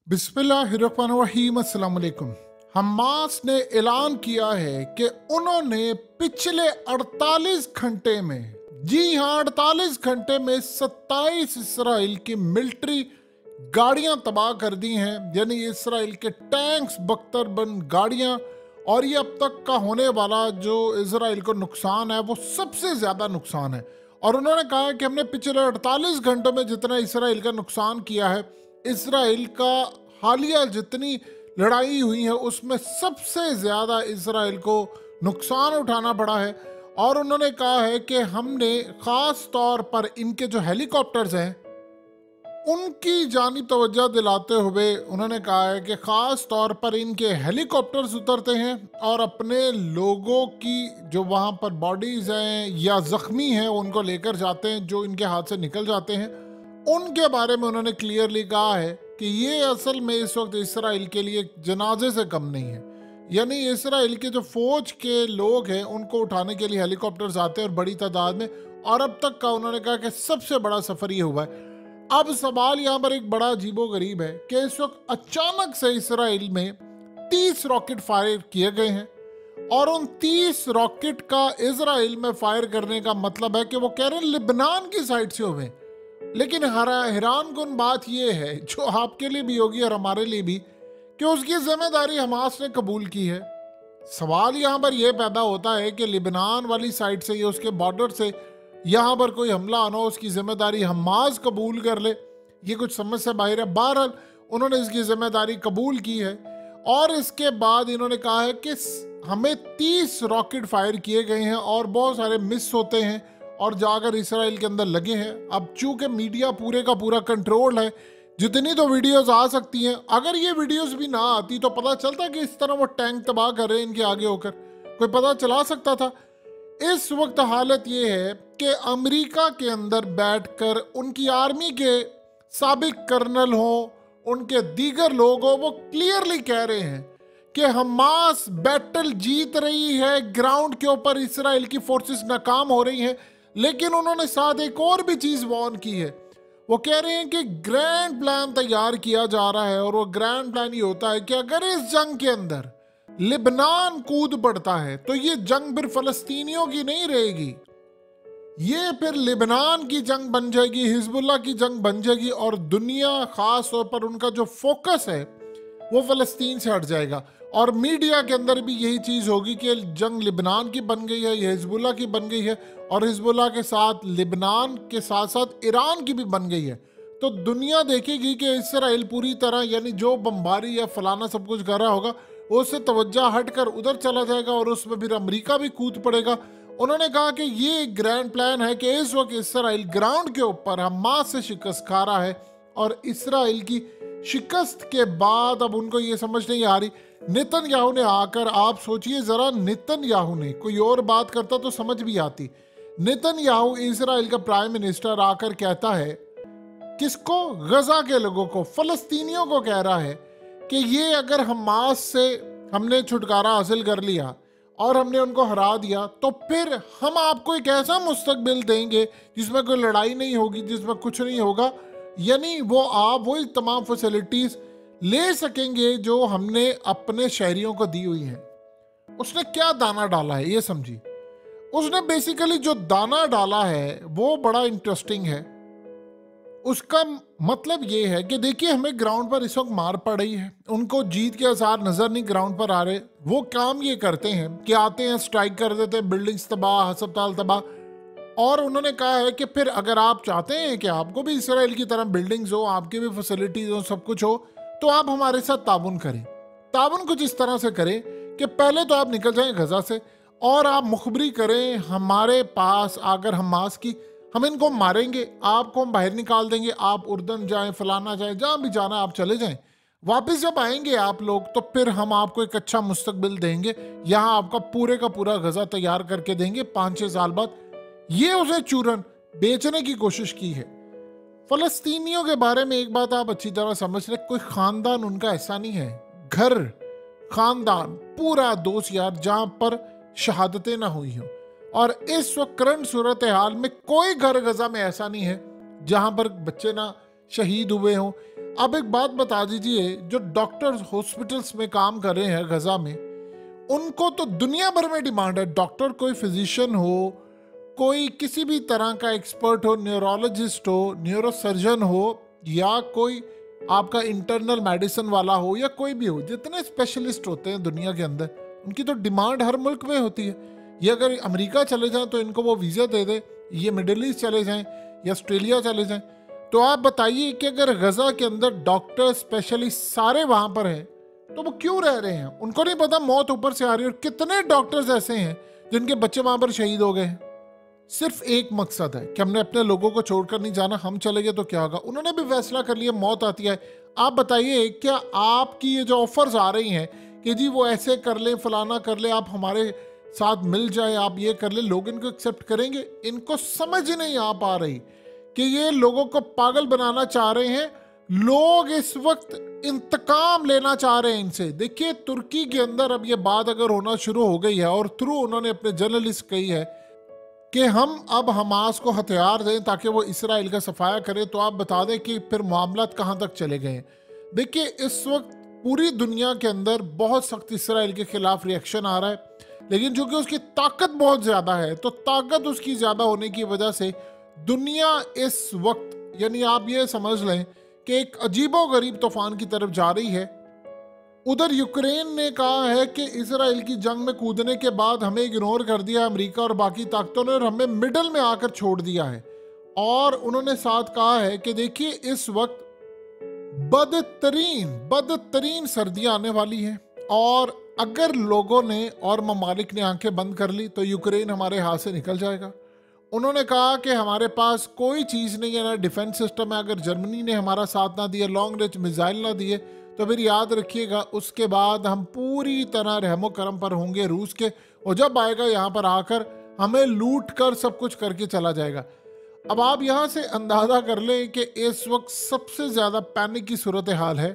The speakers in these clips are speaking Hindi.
बिस्मिल्लाहिर्रहमानिर्रहीम। अस्सलाम वालेकुम। हमास ने ऐलान किया है कि उन्होंने पिछले 48 घंटे में, जी हाँ 48 घंटे में 27 इसराइल की मिलिट्री गाड़ियां तबाह कर दी हैं, यानी इसराइल के टैंक्स बख्तरबंद गाड़ियां। और ये अब तक का होने वाला जो इसराइल को नुकसान है वो सबसे ज़्यादा नुकसान है। और उन्होंने कहा है कि हमने पिछले 48 घंटों में जितना इसराइल का नुकसान किया है, इसराइल का हालिया जितनी लड़ाई हुई है उसमें सबसे ज़्यादा इसराइल को नुकसान उठाना पड़ा है। और उन्होंने कहा है कि हमने ख़ास तौर पर इनके जो हेलीकॉप्टर्स हैं उनकी जानिब तवज्जो दिलाते हुए उन्होंने कहा है कि ख़ास तौर पर इनके हेलीकॉप्टर्स उतरते हैं और अपने लोगों की जो वहाँ पर बॉडीज़ हैं या ज़ख्मी हैं उनको लेकर जाते हैं, जो इनके हाथ से निकल जाते हैं। उनके बारे में उन्होंने क्लियरली कहा है कि ये असल में इस वक्त इसराइल के लिए जनाजे से कम नहीं है, यानी इसराइल के जो फौज के लोग हैं उनको उठाने के लिए हेलीकॉप्टर्स आते हैं और बड़ी तादाद में। और अब तक का उन्होंने कहा कि सबसे बड़ा सफ़र ये हुआ है। अब सवाल यहाँ पर एक बड़ा अजीबो गरीब है कि इस वक्त अचानक से इसराइल में 30 रॉकेट फायर किए गए हैं और उन 30 रॉकेट का इसराइल में फायर करने का मतलब है कि वो कह रहे हैं लिबनान की साइड से हुए। लेकिन हैरानकुन बात यह है, जो आपके लिए भी होगी और हमारे लिए भी, कि उसकी जिम्मेदारी हमास ने कबूल की है। सवाल यहाँ पर यह पैदा होता है कि लिबनान वाली साइड से या उसके बॉर्डर से यहाँ पर कोई हमला आना हो, उसकी जिम्मेदारी हमास कबूल कर ले, ये कुछ समझ से बाहर है। बहरहाल उन्होंने इसकी जिम्मेदारी कबूल की है और इसके बाद इन्होंने कहा है कि हमें 30 रॉकेट फायर किए गए हैं और बहुत सारे मिस होते हैं और जाकर इसराइल के अंदर लगे हैं। अब चूंकि मीडिया पूरे का पूरा कंट्रोल है, जितनी तो वीडियोस आ सकती हैं, अगर ये वीडियोस भी ना आती तो पता चलता कि इस तरह वो टैंक तबाह कर रहे हैं इनके आगे होकर, कोई पता चला सकता था। इस वक्त हालत ये है कि अमेरिका के अंदर बैठकर उनकी आर्मी के साबिक कर्नल हो, उनके दीगर लोग हो, वो क्लियरली कह रहे हैं कि हमास बैटल जीत रही है, ग्राउंड के ऊपर इसराइल की फोर्सेस नाकाम हो रही हैं। लेकिन उन्होंने साथ एक और भी चीज वार्न की है। वो कह रहे हैं कि ग्रैंड प्लान तैयार किया जा रहा है और वो ग्रैंड प्लान ये होता है कि अगर इस जंग के अंदर लिबनान कूद पड़ता है तो ये जंग फिर फलस्तीनियों की नहीं रहेगी, ये फिर लिबनान की जंग बन जाएगी, हिजबुल्लाह की जंग बन जाएगी और दुनिया खास तौर पर उनका जो फोकस है वो फलस्तीन से हट जाएगा। और मीडिया के अंदर भी यही चीज़ होगी कि जंग लिबनान की बन गई है, ये हिजबुल्लाह की बन गई है और हिजबुल्लाह के साथ लिबनान के साथ साथ ईरान की भी बन गई है। तो दुनिया देखेगी कि इसराइल पूरी तरह, यानी जो बमबारी या फलाना सब कुछ कर रहा होगा, उससे तवज्जो हटकर उधर चला जाएगा और उसमें फिर अमेरिका भी कूद पड़ेगा। उन्होंने कहा कि ये एक ग्रैंड प्लान है कि इस वक्त इसराइल ग्राउंड के ऊपर हमास से शिकस्त खा रहा है और इसराइल की शिकस्त के बाद अब उनको ये समझ नहीं आ रही। नेतन्याहू ने आकर, आप सोचिए जरा, नेतन्याहू ने, कोई और बात करता तो समझ भी आती, नेतन्याहू इसराइल का प्राइम मिनिस्टर आकर कहता है किसको, गजा के लोगों को, फलस्तीनियों को कह रहा है कि ये अगर हमास से हमने छुटकारा हासिल कर लिया और हमने उनको हरा दिया तो फिर हम आपको एक ऐसा मुस्तकबिल देंगे जिसमें कोई लड़ाई नहीं होगी, जिसमें कुछ नहीं होगा, यानी वो आप वही तमाम फैसिलिटीज ले सकेंगे जो हमने अपने शहरियों को दी हुई हैं। उसने क्या दाना डाला है ये समझिए। उसने बेसिकली जो दाना डाला है वो बड़ा इंटरेस्टिंग है। उसका मतलब ये है कि देखिए हमें ग्राउंड पर इस वक्त मार पड़ रही है, उनको जीत के आसार नजर नहीं ग्राउंड पर आ रहे। वो काम ये करते हैं कि आते हैं, स्ट्राइक कर देते हैं, बिल्डिंग्स तबाह, अस्पताल तबाह। और उन्होंने कहा है कि फिर अगर आप चाहते हैं कि आपको भी इसराइल की तरह बिल्डिंग्स हो, आपकी भी फैसिलिटीज हो, सब कुछ हो, तो आप हमारे साथ ताउन करें। ताउन कुछ इस तरह से करें कि पहले तो आप निकल जाएं गजा से और आप मुखबरी करें हमारे पास आकर हमास की, हम इनको मारेंगे, आपको हम बाहर निकाल देंगे, आप उर्दन जाएं, फलाना जाएं, जहाँ भी जाना आप चले जाएं। वापस जब आएंगे आप लोग तो फिर हम आपको एक अच्छा मुस्तकबिल देंगे, यहाँ आपका पूरे का पूरा गजा तैयार करके देंगे 5-6 साल बाद। ये उसे चूरन बेचने की कोशिश की है। फलस्तीनियों के बारे में एक बात आप अच्छी तरह समझ रहे, कोई खानदान उनका ऐसा नहीं है, घर, खानदान, पूरा दोस्त यार, जहां पर शहादतें ना हुई हों। और इस वक्त करंट सूरत हाल में कोई घर गजा में ऐसा नहीं है जहां पर बच्चे ना शहीद हुए हों। अब एक बात बता दीजिए, जो डॉक्टर्स हॉस्पिटल्स में काम कर रहे हैं गजा में, उनको तो दुनिया भर में डिमांड है। डॉक्टर कोई फिजिशियन हो, कोई किसी भी तरह का एक्सपर्ट हो, न्यूरोलॉजिस्ट हो, न्यूरोसर्जन हो, या कोई आपका इंटरनल मेडिसिन वाला हो, या कोई भी हो, जितने स्पेशलिस्ट होते हैं दुनिया के अंदर, उनकी तो डिमांड हर मुल्क में होती है। ये अगर अमेरिका चले जाएं तो इनको वो वीज़ा दे दे, ये मिडिल ईस्ट चले जाएं या ऑस्ट्रेलिया चले जाएं, तो आप बताइए कि अगर गजा के अंदर डॉक्टर स्पेशलिस्ट सारे वहां पर हैं तो वो क्यों रह रहे हैं? उनको नहीं पता मौत ऊपर से आ रही है। और कितने डॉक्टर्स ऐसे हैं जिनके बच्चे वहां पर शहीद हो गए हैं। सिर्फ एक मकसद है कि हमने अपने लोगों को छोड़कर नहीं जाना, हम चले गए तो क्या होगा। उन्होंने भी फैसला कर लिया, मौत आती है। आप बताइए, क्या आपकी ये जो ऑफर्स आ रही हैं कि जी वो ऐसे कर ले, फलाना कर ले, आप हमारे साथ मिल जाए, आप ये कर ले, लोग इनको एक्सेप्ट करेंगे? इनको समझ ही नहीं आ पा रही कि ये लोगों को पागल बनाना चाह रहे हैं। लोग इस वक्त इंतकाम लेना चाह रहे हैं इनसे। देखिए, तुर्की के अंदर अब ये बात अगर होना शुरू हो गई है, और थ्रू उन्होंने अपने जर्नलिस्ट कही है कि हम अब हमास को हथियार दें ताकि वो इसराइल का सफाया करे, तो आप बता दें कि फिर मामलात कहाँ तक चले गए हैं। देखिए, इस वक्त पूरी दुनिया के अंदर बहुत सख्त इसराइल के खिलाफ रिएक्शन आ रहा है, लेकिन चूंकि उसकी ताकत बहुत ज़्यादा है, तो ताकत उसकी ज़्यादा होने की वजह से दुनिया इस वक्त, यानी आप ये समझ लें कि एक अजीबोगरीब तूफान की तरफ जा रही है। उधर यूक्रेन ने कहा है कि इसराइल की जंग में कूदने के बाद हमें इग्नोर कर दिया अमेरिका और बाकी ताकतों ने, और हमें मिडल में आकर छोड़ दिया है। और उन्होंने साथ कहा है कि देखिए, इस वक्त बदतरीन सर्दियां आने वाली है, और अगर लोगों ने और ममालिक ने आंखें बंद कर ली तो यूक्रेन हमारे हाथ से निकल जाएगा। उन्होंने कहा कि हमारे पास कोई चीज़ नहीं है, ना डिफेंस सिस्टम है। अगर जर्मनी ने हमारा साथ ना दिया, लॉन्ग रेंज मिसाइल ना दिए, तो फिर याद रखिएगा उसके बाद हम पूरी तरह रहमो करम पर होंगे रूस के, और जब आएगा यहाँ पर आकर हमें लूट कर सब कुछ करके चला जाएगा। अब आप यहाँ से अंदाजा कर लें कि इस वक्त सबसे ज़्यादा पैनिक की सूरत हाल है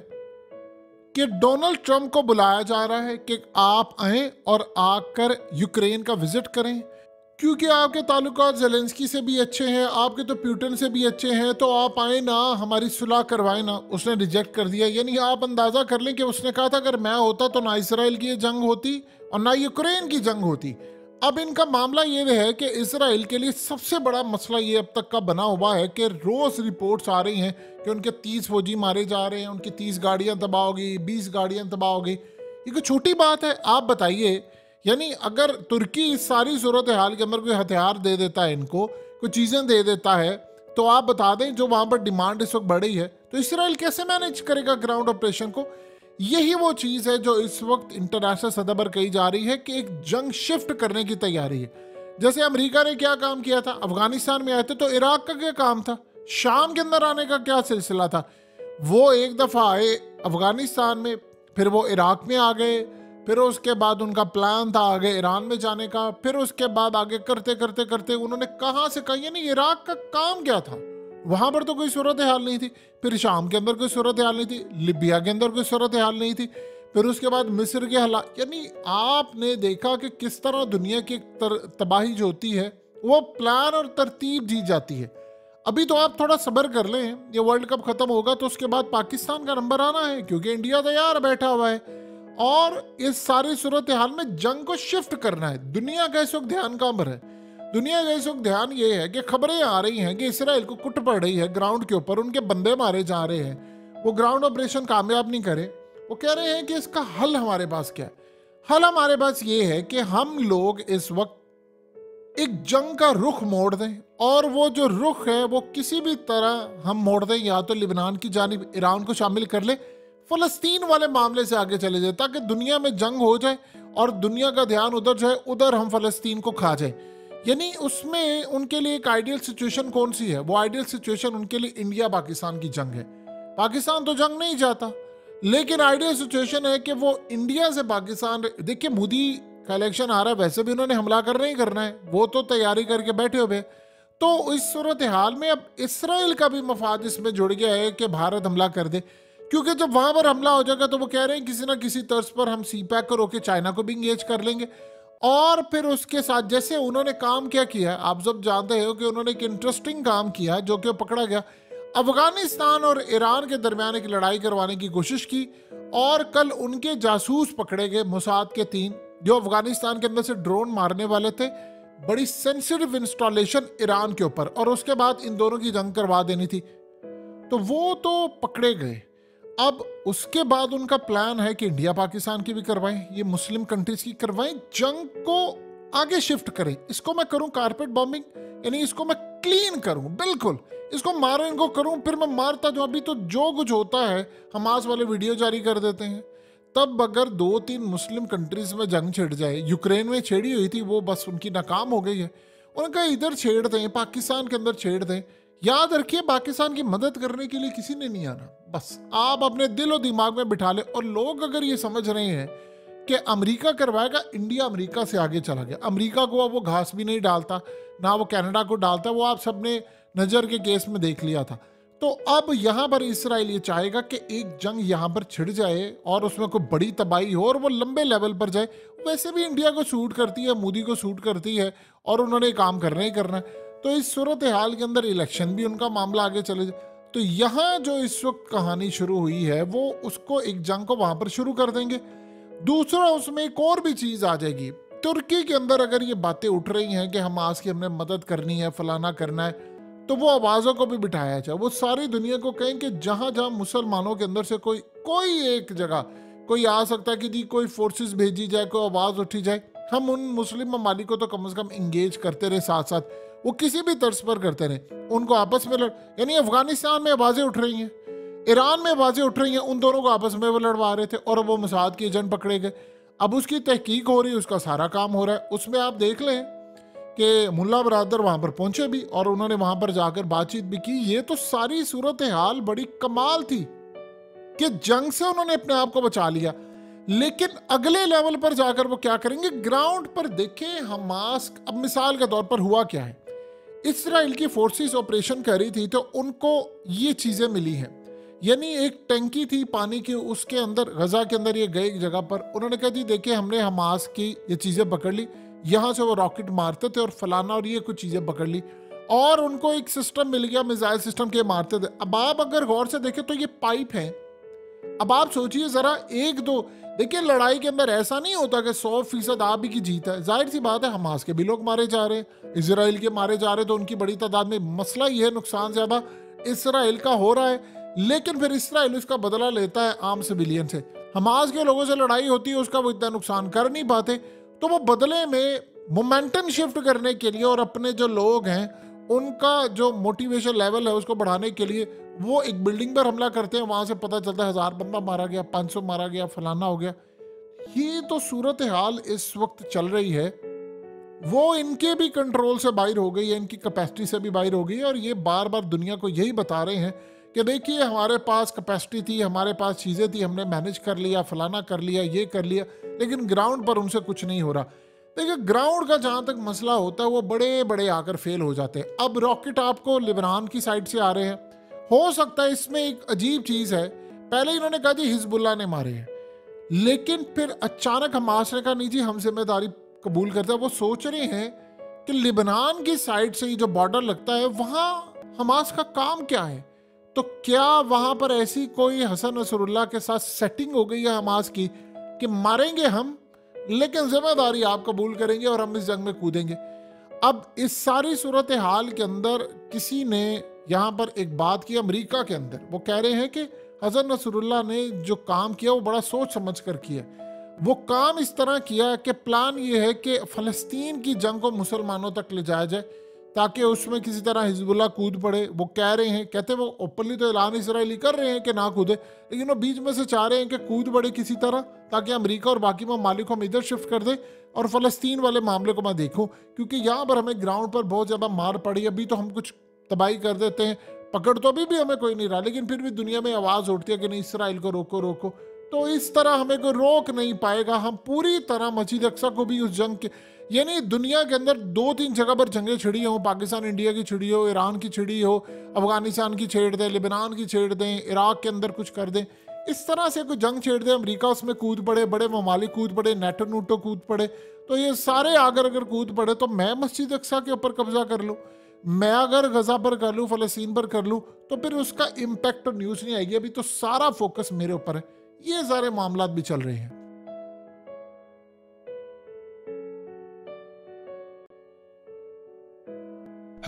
कि डोनाल्ड ट्रंप को बुलाया जा रहा है कि आप आएं और आकर यूक्रेन का विजिट करें, क्योंकि आपके ताल्लुकात ज़ेलेंस्की से भी अच्छे हैं, आपके तो पुतिन से भी अच्छे हैं, तो आप आए ना, हमारी सुलह करवाएं ना। उसने रिजेक्ट कर दिया। यानी आप अंदाज़ा कर लें कि उसने कहा था अगर मैं होता तो ना इसराइल की जंग होती और ना यूक्रेन की जंग होती। अब इनका मामला ये है कि इसराइल के लिए सबसे बड़ा मसला ये अब तक का बना हुआ है कि रोज़ रिपोर्ट्स आ रही हैं कि उनके 30 फौजी मारे जा रहे हैं, उनकी 30 गाड़ियाँ तबाह हो गई, 20 गाड़ियाँ तबाह हो गई। ये कोई छोटी बात है? आप बताइए। यानी अगर तुर्की इस सारी सूरत हाल के अंदर कोई हथियार दे देता है, इनको कुछ चीज़ें दे देता है, तो आप बता दें जो वहाँ पर डिमांड इस वक्त बढ़ी है, तो इसराइल कैसे मैनेज करेगा ग्राउंड ऑपरेशन को? यही वो चीज़ है जो इस वक्त इंटरनेशनल सतह पर कही जा रही है कि एक जंग शिफ्ट करने की तैयारी है। जैसे अमेरिका ने क्या काम किया था, अफगानिस्तान में आए थे, तो इराक का क्या काम था, शाम के अंदर आने का क्या सिलसिला था? वो एक दफ़ा आए अफगानिस्तान में, फिर वो इराक में आ गए, फिर उसके बाद उनका प्लान था आगे ईरान में जाने का, फिर उसके बाद आगे करते करते करते उन्होंने कहाँ से कहा, यानी इराक का काम क्या था? वहाँ पर तो कोई सूरत हाल नहीं थी। फिर शाम के अंदर कोई सूरत हाल नहीं थी, लिबिया के अंदर कोई सूरत हाल नहीं थी, फिर उसके बाद मिस्र के हालात। यानी आपने देखा कि किस तरह दुनिया की तबाही जो होती है वो प्लान और तरतीब दी जाती है। अभी तो आप थोड़ा सब्र कर लें, ये वर्ल्ड कप खत्म होगा तो उसके बाद पाकिस्तान का नंबर आना है, क्योंकि इंडिया तैयार बैठा हुआ है और इस सारी सूरत हाल में जंग को शिफ्ट करना है। दुनिया का इस वक्त ध्यान कहाँ पर है? दुनिया का इस वक्त ध्यान ये है कि खबरें आ रही हैं कि इसराइल को कुट पड़ रही है ग्राउंड के ऊपर, उनके बंदे मारे जा रहे हैं, वो ग्राउंड ऑपरेशन कामयाब नहीं करे। वो कह रहे हैं कि इसका हल हमारे पास क्या है? हल हमारे पास ये है कि हम लोग इस वक्त एक जंग का रुख मोड़ दें, और वो जो रुख है वो किसी भी तरह हम मोड़ दें, या तो लिबनान की जानिब ईरान को शामिल कर ले, फलस्तीन वाले मामले से आगे चले जाए, ताकि दुनिया में जंग हो जाए और दुनिया का ध्यान उधर जाए, उधर हम फलस्तीन को खा जाए। यानी उसमें उनके लिए एक आइडियल सिचुएशन कौन सी है? वो आइडियल सिचुएशन उनके लिए इंडिया पाकिस्तान की जंग है। पाकिस्तान तो जंग नहीं चाहता, लेकिन आइडियल सिचुएशन है कि वो इंडिया से पाकिस्तान। देखिए, मोदी का इलेक्शन आ रहा है, वैसे भी उन्होंने हमला करना ही करना है, वो तो तैयारी करके बैठे हुए। तो इस सूरत हाल में अब इसराइल का भी मफाद इसमें जुड़ गया है कि भारत हमला कर दे, क्योंकि जब वहां पर हमला हो जाएगा तो वो कह रहे हैं किसी ना किसी तर्ज पर हम सी पैक को रोके चाइना को भी इंगेज कर लेंगे। और फिर उसके साथ जैसे उन्होंने काम क्या किया, आप सब जानते हो कि उन्होंने एक इंटरेस्टिंग काम किया जो कि पकड़ा गया। अफगानिस्तान और ईरान के दरमियान एक लड़ाई करवाने की कोशिश की और कल उनके जासूस पकड़े गए, मोसाद के 3, जो अफगानिस्तान के अंदर से ड्रोन मारने वाले थे, बड़ी सेंसिटिव इंस्टॉलेशन ईरान के ऊपर, और उसके बाद इन दोनों की जंग करवा देनी थी। तो वो तो पकड़े गए। अब उसके बाद उनका प्लान है कि इंडिया पाकिस्तान की भी करवाएं, ये मुस्लिम कंट्रीज की करवाएं, जंग को आगे शिफ्ट करें। इसको मैं करूं कारपेट बॉम्बिंग, यानी इसको मैं क्लीन करूं, बिल्कुल इसको मारने को करूं, फिर मैं मारता जो अभी तो जो कुछ होता है हमास वाले वीडियो जारी कर देते हैं। तब अगर 2-3 मुस्लिम कंट्रीज में जंग छिड़ जाए, यूक्रेन में छेड़ी हुई थी वो बस उनकी नाकाम हो गई है, उनका इधर छेड़ दें, पाकिस्तान के अंदर छेड़ दें। याद रखिए पाकिस्तान की मदद करने के लिए किसी ने नहीं आना, बस आप अपने दिल और दिमाग में बिठा ले। और लोग अगर ये समझ रहे हैं कि अमेरिका करवाएगा, इंडिया अमेरिका से आगे चला गया। अमेरिका को अब वो घास भी नहीं डालता, ना वो कनाडा को डालता, वो आप सबने नजर के केस में देख लिया था। तो अब यहाँ पर इसराइल ये चाहेगा कि एक जंग यहाँ पर छिड़ जाए और उसमें कोई बड़ी तबाही हो और वो लंबे लेवल पर जाए। वैसे भी इंडिया को सूट करती है, मोदी को सूट करती है, और उन्होंने काम करना ही करना है। तो इस सूरत हाल के अंदर इलेक्शन भी उनका मामला आगे चले जाए। तो यहाँ जो इस वक्त कहानी शुरू हुई है वो उसको एक जंग को वहां पर शुरू कर देंगे। दूसरा उसमें एक और भी चीज आ जाएगी। तुर्की के अंदर अगर ये बातें उठ रही हैं कि हमास की हमने मदद करनी है, फलाना करना है, तो वो आवाजों को भी बिठाया जाए। वो सारी दुनिया को कहें कि जहां जहां मुसलमानों के अंदर से कोई एक जगह कोई आ सकता है कि जी कोई फोर्सेस भेजी जाए, कोई आवाज उठी जाए, हम उन मुस्लिम ममालिक को तो कम से कम इंगेज करते रहे, साथ साथ वो किसी भी तर्ज पर करते रहे, उनको आपस में यानी अफगानिस्तान में आवाजें उठ रही हैं, ईरान में आवाजें उठ रही हैं, उन दोनों को आपस में वो लड़वा रहे थे और वो मोसाद के एजेंट पकड़े गए। अब उसकी तहकीक हो रही है, उसका सारा काम हो रहा है। उसमें आप देख लें कि मुल्ला बरादर वहां पर पहुंचे भी और उन्होंने वहां पर जाकर बातचीत भी की। ये तो सारी सूरत हाल बड़ी कमाल थी कि जंग से उन्होंने अपने आप को बचा लिया। लेकिन अगले लेवल पर जाकर वो क्या करेंगे, ग्राउंड पर देखें हमास। अब मिसाल के तौर पर हुआ क्या है, इस्राइल की फोर्सेस ऑपरेशन कर रही थी तो उनको ये चीजें मिली हैं, यानी एक टंकी थी पानी की, उसके अंदर गजा के अंदर ये गए एक जगह पर, उन्होंने कहा जी देखिए हमने हमास की ये चीजें पकड़ ली, यहाँ से वो रॉकेट मारते थे और फलाना और ये कुछ चीजें पकड़ ली, और उनको एक सिस्टम मिल गया मिसाइल सिस्टम के मारते थे। अब आप अगर गौर से देखें तो ये पाइप है। अब आप सोचिए जरा, एक दो देखिए लड़ाई के अंदर ऐसा नहीं होता कि 100% आप ही की जीत है। जाहिर सी बात है हमास के भी लोग मारे जा रहे हैं, इजराइल के मारे जा रहे हैं, तो उनकी बड़ी तादाद में। मसला ये है नुकसान ज्यादा इसराइल का हो रहा है, लेकिन फिर इसराइल उसका बदला लेता है आम सिविलियन से। हमास के लोगों से लड़ाई होती है, उसका वो इतना नुकसान कर नहीं पाते, तो वो बदले में मोमेंटम शिफ्ट करने के लिए और अपने जो लोग हैं उनका जो मोटिवेशन लेवल है उसको बढ़ाने के लिए वो एक बिल्डिंग पर हमला करते हैं। वहां से पता चलता है 1000 बंदा मारा गया, 500 मारा गया, फलाना हो गया। ये तो सूरत हाल इस वक्त चल रही है, वो इनके भी कंट्रोल से बाहर हो गई है, इनकी कैपेसिटी से भी बाहर हो गई है। और ये बार बार दुनिया को यही बता रहे हैं कि देखिए हमारे पास कैपेसिटी थी, हमारे पास चीज़ें थी, हमने मैनेज कर लिया, फलाना कर लिया, ये कर लिया, लेकिन ग्राउंड पर उनसे कुछ नहीं हो रहा। देखिए ग्राउंड का जहाँ तक मसला होता है वो बड़े बड़े आकर फेल हो जाते हैं। अब रॉकेट आपको लिबनान की साइड से आ रहे हैं, हो सकता है इसमें एक अजीब चीज़ है, पहले इन्होंने कहा जी हिजबुल्लाह ने मारे हैं, लेकिन फिर अचानक हमास ने कहा नहीं जी हम जिम्मेदारी कबूल करते हैं। वो सोच रहे हैं कि लिबनान की साइड से ही जो बॉर्डर लगता है वहाँ हमास का काम क्या है, तो क्या वहाँ पर ऐसी कोई हसन नसरुल्लाह के साथ सेटिंग हो गई है हमास की कि मारेंगे हम लेकिन जिम्मेदारी आप कबूल करेंगे और हम इस जंग में कूदेंगे। अब इस सारी सूरत हाल के अंदर किसी ने यहाँ पर एक बात की अमेरिका के अंदर, वो कह रहे हैं कि हसन नसरुल्लाह ने जो काम किया वो बड़ा सोच समझ कर किया। वो काम इस तरह किया कि प्लान ये है कि फ़लस्तीन की जंग को मुसलमानों तक ले जाया जाए ताकि उसमें किसी तरह हिजबुल्लाह कूद पड़े। वो कह रहे हैं, कहते वो ओपनली तो ऐलान इसराइली कर रहे हैं कि ना कूदे, लेकिन वो बीच में से चाह रहे हैं कि कूद पड़े किसी तरह ताकि अमेरिका और बाकी ममालिक को हम इधर शिफ्ट कर दे और फ़लस्तीन वाले मामले को मैं देखूं, क्योंकि यहाँ पर हमें ग्राउंड पर बहुत ज़्यादा मार पड़ी। अभी तो हम कुछ तबाही कर देते हैं, पकड़ तो अभी भी हमें कोई नहीं रहा, लेकिन फिर भी दुनिया में आवाज़ उठती है कि नहीं इसराइल को रोको रोको। तो इस तरह हमें कोई रोक नहीं पाएगा। हम पूरी तरह मस्जिद अक्सा को भी उस जंग के, यानी दुनिया के अंदर 2-3 जगह पर जंगें छिड़ी हो, पाकिस्तान इंडिया की छिड़ी हो, ईरान की छिड़ी हो, अफगानिस्तान की छेड़ दें, लिबनान की छेड़ दें, इराक के अंदर कुछ कर दें, इस तरह से कोई जंग छेड़ दे, अमेरिका उसमें कूद पड़े, बड़े ममालिक कूद पड़े, नेटो नूटो कूद पड़े, तो ये सारे अगर कूद पड़े तो मैं मस्जिद अक्सा के ऊपर कब्जा कर लूँ। मैं अगर गजा पर कर लूँ, फलस्तीन पर कर लूँ, तो फिर उसका इम्पैक्ट तो न्यूज़ नहीं आएगी। अभी तो सारा फोकस मेरे ऊपर है। ये सारे मामला भी चल रहे हैं।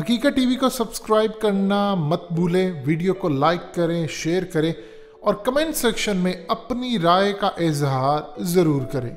हकीकत टीवी को सब्सक्राइब करना मत भूलें, वीडियो को लाइक करें, शेयर करें और कमेंट सेक्शन में अपनी राय का इजहार ज़रूर करें।